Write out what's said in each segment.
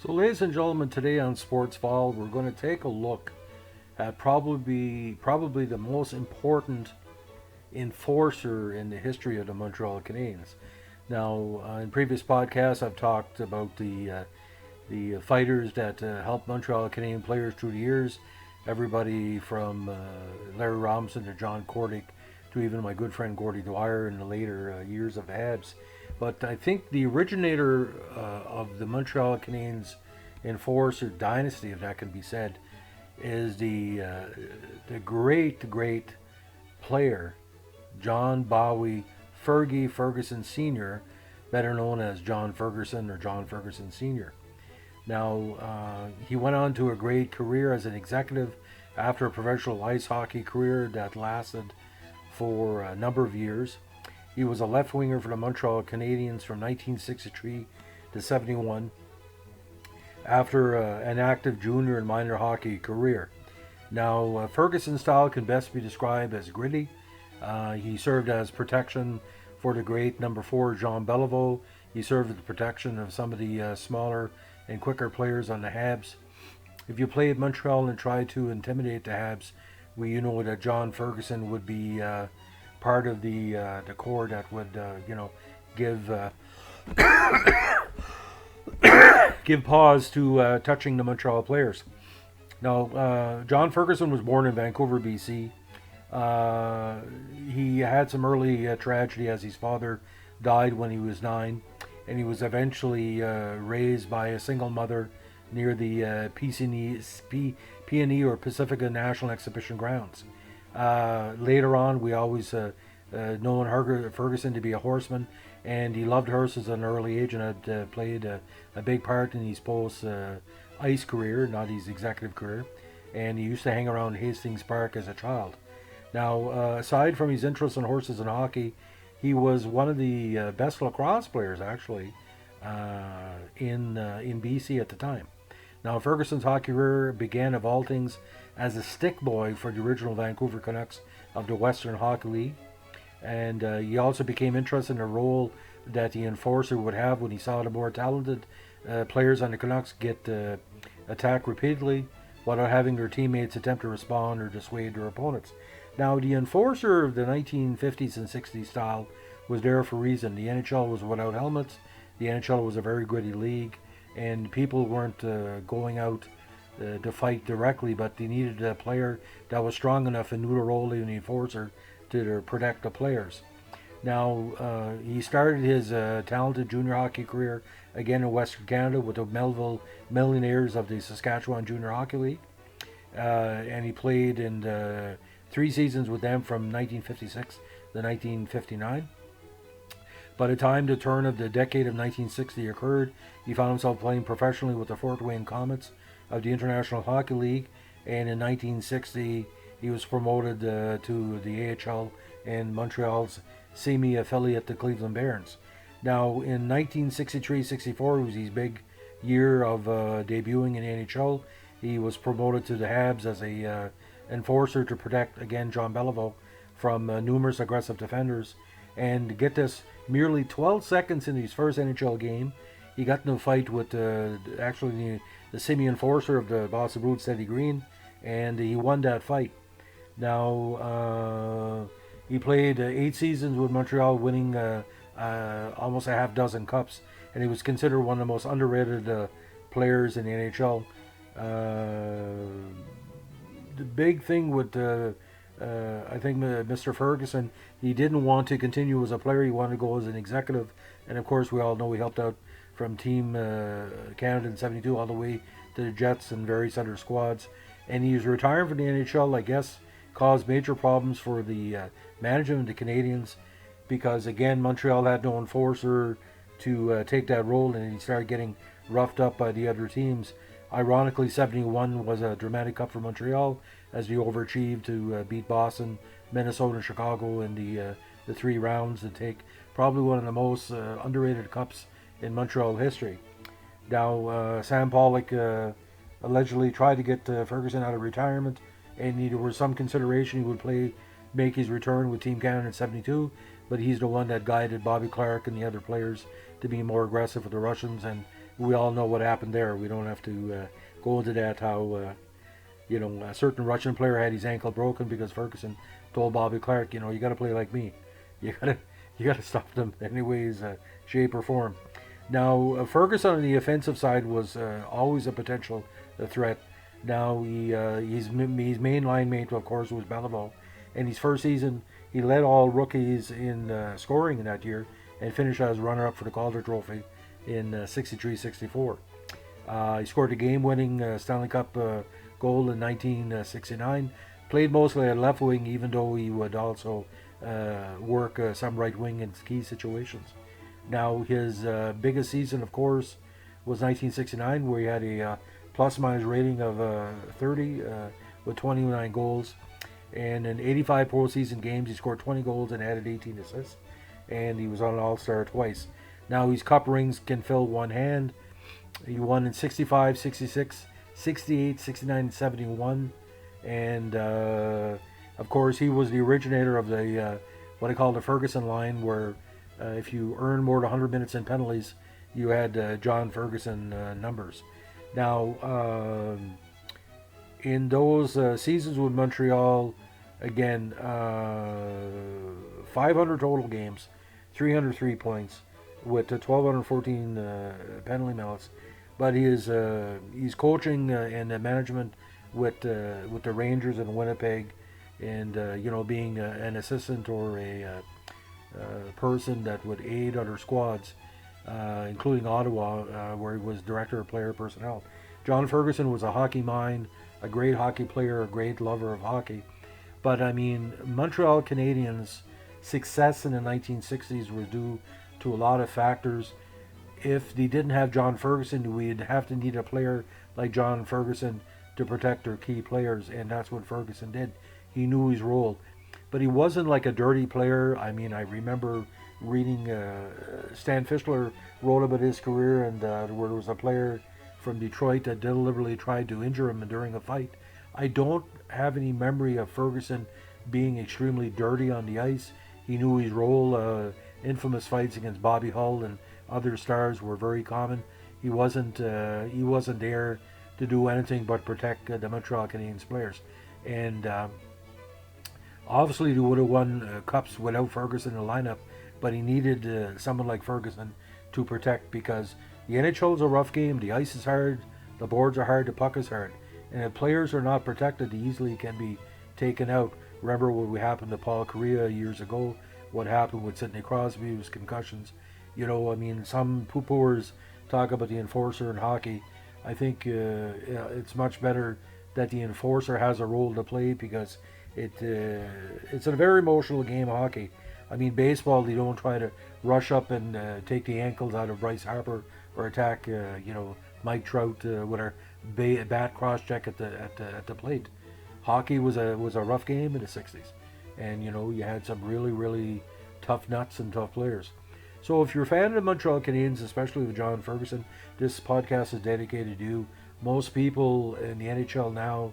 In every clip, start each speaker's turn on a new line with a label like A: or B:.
A: So, ladies and gentlemen, today on Sports Fall, we're going to take a look at probably the most important enforcer in the history of the Montreal Canadiens. Now, in previous podcasts, I've talked about the fighters that helped Montreal Canadian players through the years. Everybody from Larry Robinson to John Cordick to even my good friend Gordie Dwyer in the later years of the Habs. But I think the originator of the Montreal Canadiens enforcer dynasty, if that can be said, is the great player John Bowie Ferguson Sr., better known as John Ferguson or John Ferguson Sr. Now, he went on to a great career as an executive after a professional ice hockey career that lasted for a number of years. He was a left winger for the Montreal Canadiens from 1963 to 71 after an active junior and minor hockey career. Now, Ferguson's style can best be described as gritty. He served as protection for the great number 4 Jean Beliveau. He served as the protection of some of the smaller and quicker players on the Habs. If you played Montreal and tried to intimidate the Habs, you know that John Ferguson would be part of the core that would give give pause to touching the Montreal players. Now, John Ferguson was born in Vancouver, BC. He had some early tragedy as his father died when he was 9, and he was eventually raised by a single mother near the PNE or Pacifica National Exhibition grounds. Later on, we always known Ferguson to be a horseman, and he loved horses at an early age and had played a big part in his post ice career, not his executive career, and he used to hang around Hastings Park as a child. Now, aside from his interest in horses and hockey, he was one of the best lacrosse players, actually, in BC at the time. Now, Ferguson's hockey career began, of all things, as a stick boy for the original Vancouver Canucks of the Western Hockey League. And he also became interested in the role that the enforcer would have when he saw the more talented players on the Canucks get attacked repeatedly without having their teammates attempt to respond or dissuade their opponents. Now, the enforcer of the 1950s and 60s style was there for a reason. The NHL was without helmets. The NHL was a very gritty league, and people weren't going out to fight directly, but they needed a player that was strong enough and knew the role of the enforcer to protect the players. Now, he started his talented junior hockey career again in Western Canada with the Melville Millionaires of the Saskatchewan Junior Hockey League, and he played in 3 seasons with them from 1956 to 1959. By the time the turn of the decade of 1960 occurred, he found himself playing professionally with the Fort Wayne Comets of the International Hockey League, and in 1960 he was promoted to the AHL and Montreal's semi-affiliate, the Cleveland Barons. Now, in 1963-64 was his big year of debuting in the NHL. He was promoted to the Habs as a enforcer to protect, again, Jean Beliveau from numerous aggressive defenders. And get this, merely 12 seconds in his first NHL game, he got in a fight with actually the semi-enforcer of the Boston Bruins, Teddy Green, and he won that fight. Now, he played 8 seasons with Montreal, winning almost a half dozen cups, and he was considered one of the most underrated players in the NHL. The big thing with I think Mr. Ferguson, he didn't want to continue as a player. He wanted to go as an executive, and of course we all know he helped out from Team Canada in '72 all the way to the Jets and various other squads. And he was retiring from the NHL, I guess, caused major problems for the management of the Canadiens, because again Montreal had no enforcer to take that role, and he started getting roughed up by the other teams. Ironically, 71 was a dramatic cup for Montreal as they overachieved to beat Boston, Minnesota, and Chicago in the 3 rounds to take probably one of the most underrated cups in Montreal history. Now, Sam Pollock allegedly tried to get Ferguson out of retirement, and there was some consideration he would make his return with Team Canada in '72, but he's the one that guided Bobby Clarke and the other players to be more aggressive with the Russians, and we all know what happened there. We don't have to go into that. How a certain Russian player had his ankle broken because Ferguson told Bobby Clark, you got to play like me. You gotta you gotta stop them any ways, shape or form. Now Ferguson on the offensive side was always a potential threat. Now his main line mate, of course, was Beliveau, and his first season he led all rookies in scoring in that year and finished as runner-up for the Calder Trophy in 63-64. He scored a game-winning Stanley Cup goal in 1969. Played mostly at left wing, even though he would also work some right wing in key situations. Now his biggest season, of course, was 1969, where he had a plus-minus rating of 30 with 29 goals. And in 85 postseason games, he scored 20 goals and added 18 assists. And he was on an All-Star twice. Now his cup rings can fill one hand. He won in 65, 66, 68, 69, and 71. And of course, he was the originator of the what I call the Ferguson line, where if you earn more than 100 minutes in penalties, you had John Ferguson numbers. Now, in those seasons with Montreal, again, 500 total games, 303 points, with 1,214 penalty minutes. But his coaching and management with the Rangers and Winnipeg, and being an assistant or a person that would aid other squads, including Ottawa, where he was director of player personnel. John Ferguson was a hockey mind, a great hockey player, a great lover of hockey. But I mean, Montreal Canadiens' success in the 1960s was due to a lot of factors. If they didn't have John Ferguson, we'd have to need a player like John Ferguson to protect their key players, and that's what Ferguson did. He knew his role. But he wasn't like a dirty player. I mean, I remember reading Stan Fischler wrote about his career, and where there was a player from Detroit that deliberately tried to injure him during a fight. I don't have any memory of Ferguson being extremely dirty on the ice. He knew his role. Infamous fights against Bobby Hull and other stars were very common. He wasn't there to do anything but protect the Montreal Canadiens players. And obviously they would have won cups without Ferguson in the lineup, but he needed someone like Ferguson to protect, because the NHL is a rough game. The ice is hard, the boards are hard, the puck is hard. And if players are not protected, they easily can be taken out. Remember what happened to Paul Kariya years ago, what happened with Sidney Crosby, his concussions. I mean, some poo-pooers talk about the enforcer in hockey. I think it's much better that the enforcer has a role to play, because it's a very emotional game of hockey. I mean, baseball, they don't try to rush up and take the ankles out of Bryce Harper or attack, Mike Trout with a bat cross-check at the plate. Hockey was a rough game in the 60s. And, you had some really, really tough nuts and tough players. So if you're a fan of the Montreal Canadiens, especially with John Ferguson, this podcast is dedicated to you. Most people in the NHL now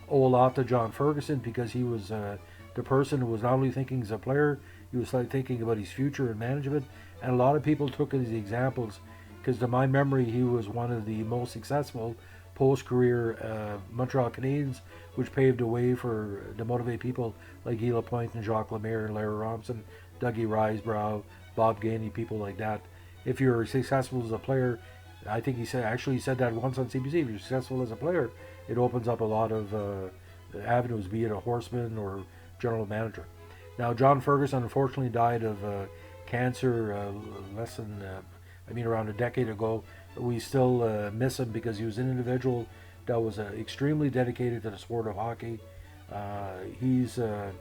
A: owe a lot to John Ferguson, because he was the person who was not only thinking as a player, he was thinking about his future and management. And a lot of people took it as examples, because to my memory, he was one of the most successful post-career Montreal Canadiens, which paved the way to motivate people like Guy Lapointe and Jacques Lemaire and Larry Robinson, Dougie Risebrough, Bob Gainey, people like that. If you're successful as a player, I think he said that once on CBC, if you're successful as a player, it opens up a lot of avenues, be it a horseman or general manager. Now, John Ferguson unfortunately died of cancer around a decade ago. We still miss him, because he was an individual that was extremely dedicated to the sport of hockey. He's a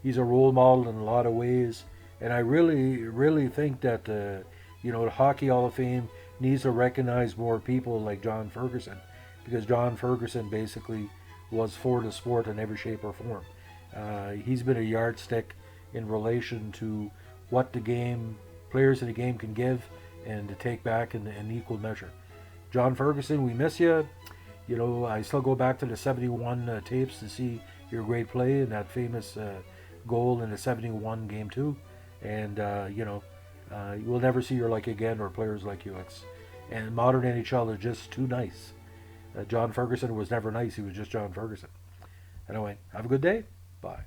A: role model in a lot of ways, and I really, really think that the Hockey Hall of Fame needs to recognize more people like John Ferguson, because John Ferguson basically was for the sport in every shape or form. He's been a yardstick in relation to what players in the game can give and to take back in equal measure. John Ferguson, we miss you. I still go back to the 71 tapes to see your great play and that famous goal in the 71 Game 2. And, we'll never see your like again, or players like you. And modern NHL is just too nice. John Ferguson was never nice. He was just John Ferguson. Anyway, have a good day. Bye.